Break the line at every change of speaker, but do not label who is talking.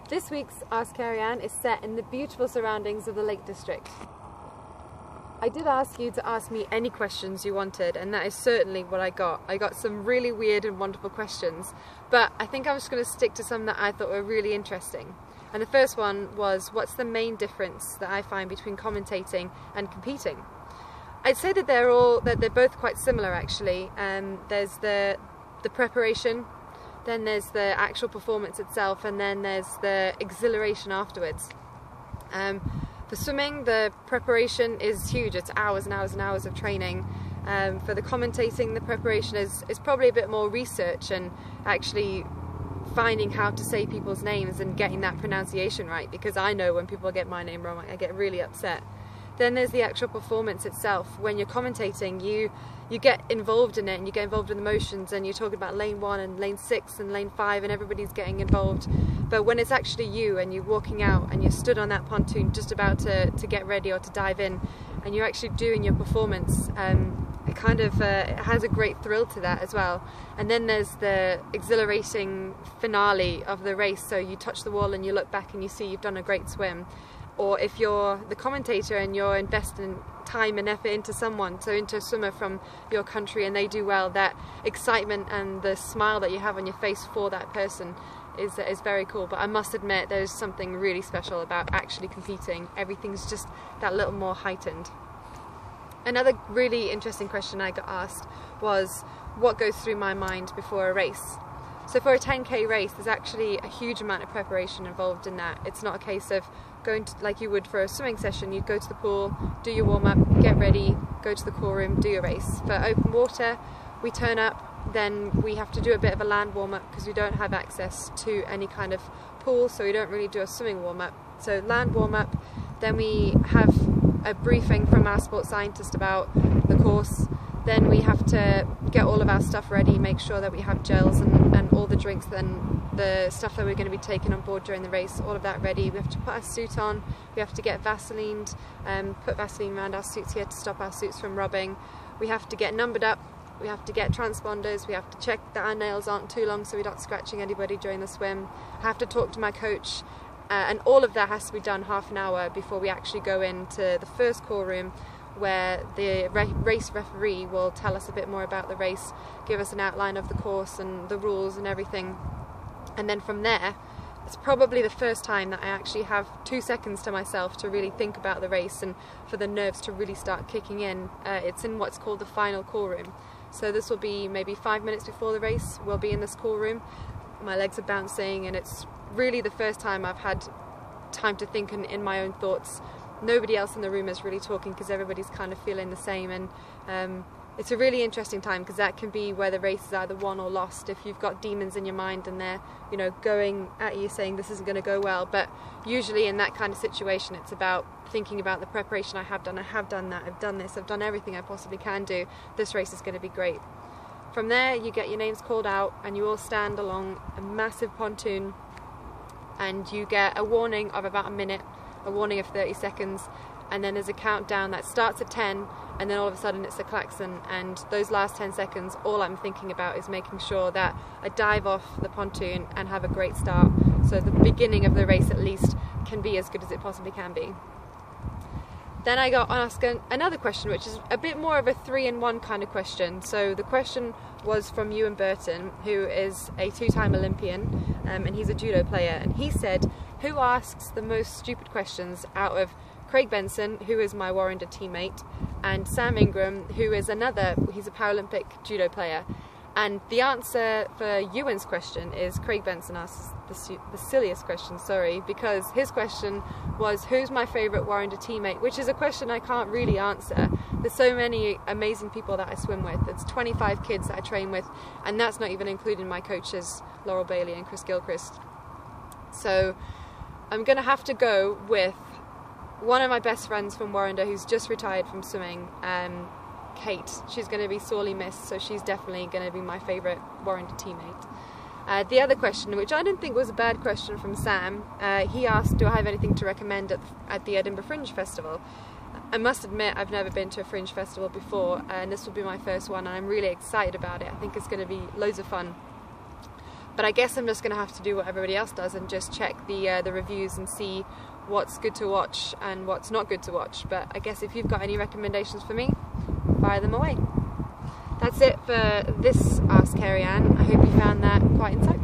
This week's Ask Keri-anne is set in the beautiful surroundings of the Lake District. I did ask you to ask me any questions you wanted, and that is certainly what I got. I got some really weird and wonderful questions, but I think I was going to stick to some that I thought were really interesting. And the first one was, what's the main difference that I find between commentating and competing? I'd say that they're both quite similar actually. There's the preparation, then there's the actual performance itself, and then there's the exhilaration afterwards. For swimming, the preparation is huge. It's hours and hours and hours of training. For the commentating, the preparation is probably a bit more research and actually finding how to say people's names and getting that pronunciation right, because I know when people get my name wrong, I get really upset. Then there's the actual performance itself. When you're commentating, you get involved in it, and you get involved in the motions, and you're talking about lane 1 and lane 6 and lane 5, and everybody's getting involved. But when it's actually you, and you're walking out and you're stood on that pontoon just about to get ready or to dive in, and you're actually doing your performance, it has a great thrill to that as well. And then there's the exhilarating finale of the race, so you touch the wall and you look back and you see you've done a great swim. Or if you're the commentator and you're investing time and effort into someone, so into a swimmer from your country, and they do well, that excitement and the smile that you have on your face for that person is very cool. But I must admit, there's something really special about actually competing. Everything's just that little more heightened. Another really interesting question I got asked was, what goes through my mind before a race? So for a 10k race, there's actually a huge amount of preparation involved in that. It's not a case of going to, like you would for a swimming session, you'd go to the pool, do your warm-up, get ready, go to the core room, do your race. For open water, we turn up, then we have to do a bit of a land warm-up because we don't have access to any kind of pool, so we don't really do a swimming warm-up. So land warm-up, then we have a briefing from our sports scientist about the course. Then we have to get all of our stuff ready, make sure that we have gels and all the drinks, then the stuff that we're going to be taking on board during the race, all of that ready. We have to put our suit on, we have to get Vaselined, put Vaseline around our suits here to stop our suits from rubbing. We have to get numbered up, we have to get transponders, we have to check that our nails aren't too long so we're not scratching anybody during the swim. I have to talk to my coach, and all of that has to be done half an hour before we actually go into the first core room, where the race referee will tell us a bit more about the race, give us an outline of the course and the rules and everything. And then from there, it's probably the first time that I actually have 2 seconds to myself to really think about the race and for the nerves to really start kicking in. It's in what's called the final call room. So this will be maybe 5 minutes before the race, we'll be in this call room. My legs are bouncing, and it's really the first time I've had time to think in my own thoughts. Nobody else in the room is really talking because everybody's kind of feeling the same, and it's a really interesting time because that can be where the race is either won or lost. If you've got demons in your mind and they're, going at you saying this isn't going to go well, but usually in that kind of situation it's about thinking about the preparation I have done that, I've done this, I've done everything I possibly can do, this race is going to be great. From there you get your names called out and you all stand along a massive pontoon, and you get a warning of about a minute, a warning of 30 seconds, and then there's a countdown that starts at 10, and then all of a sudden it's a klaxon, and those last 10 seconds all I'm thinking about is making sure that I dive off the pontoon and have a great start, so the beginning of the race at least can be as good as it possibly can be. Then I got asked another question, which is a bit more of a 3-in-1 kind of question. So the question was from Ewan Burton, who is a 2-time Olympian, and he's a judo player, and he said, who asks the most stupid questions out of Craig Benson, who is my Warrender teammate, and Sam Ingram, who is he's a Paralympic judo player. And the answer for Ewan's question is Craig Benson asks the silliest question, because his question was, who's my favourite Warrender teammate, which is a question I can't really answer. There's so many amazing people that I swim with. It's 25 kids that I train with, and that's not even including my coaches, Laurel Bailey and Chris Gilchrist. So I'm going to have to go with one of my best friends from Warrender who's just retired from swimming, Kate. She's going to be sorely missed, so she's definitely going to be my favourite Warrender teammate. The other question, which I didn't think was a bad question from Sam, he asked, do I have anything to recommend at the Edinburgh Fringe Festival? I must admit I've never been to a Fringe Festival before, and this will be my first one, and I'm really excited about it. I think it's going to be loads of fun. But I guess I'm just going to have to do what everybody else does and just check the reviews and see what's good to watch and what's not good to watch. But I guess if you've got any recommendations for me, fire them away. That's it for this Ask Keri-anne. I hope you found that quite insightful.